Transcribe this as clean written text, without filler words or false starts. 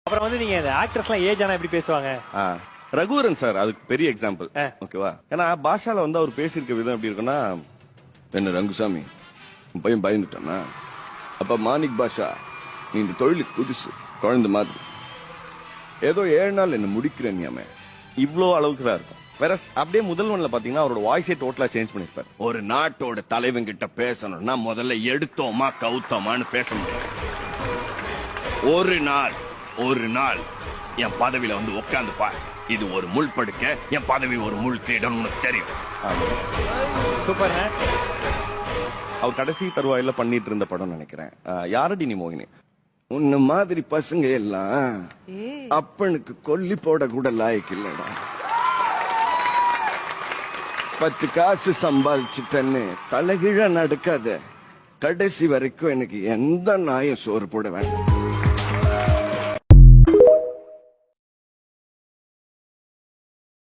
அப்புறம் வந்து நீங்க இந்த ஆக்டர்ஸ் எல்லாம் ஏஜ் ஆனா எப்படி பேசுவாங்க? ரகுவரன் சார் அதுக்கு பெரிய எக்ஸாம்பிள். ஓகேவா? ஏன்னா பாஷால வந்து அவர் பேசியிருக்க விதம் எப்படி இருக்குன்னா, என்ன ரங்குசாமி உன் பையன் பயந்துட்டானா, அப்ப மாணிக் பாஷா நீ இந்த தொழிலுக்கு புதுசு குழந்தை மாதிரி ஏதோ 7 நாள் என்ன முடிக்கிறேன் நீ இவ்வளோ அளவுக்கு தான் இருக்கும். வேற அப்படியே முதல்வன்ல பாத்தீங்கன்னா அவரோட வாய்ஸே டோட்டலா சேஞ்ச் பண்ணிருப்பாரு. ஒரு நாட்டோட தலைவன் கிட்ட பேசணும்னா முதல்ல எடுத்தோமா கவுத்தோமான்னு பேச முடியும். ஒரு நாள் என் பதவியில வந்து உட்காந்து பாரு, இது ஒரு முள் படுக்க, என் பதவி ஒரு முள் கிரீடம் உனக்கு தெரியும். சூப்பர். அவர் கடைசி தருவாயில பண்ணிட்டு இருந்த படம் நினைக்கிறேன் யாரடி நீ மோகினி. உன்ன மாதிரி பசங்க எல்லாம் அப்பனுக்கு கொல்லி போட கூட லாய்க்கு இல்லடா. 10 காசு சம்பாதிச்சுட்டேன்னு தலைகீழ நடக்காத, கடைசி வரைக்கும் எனக்கு எந்த நாயும் சோறு போட வேண்டாம்.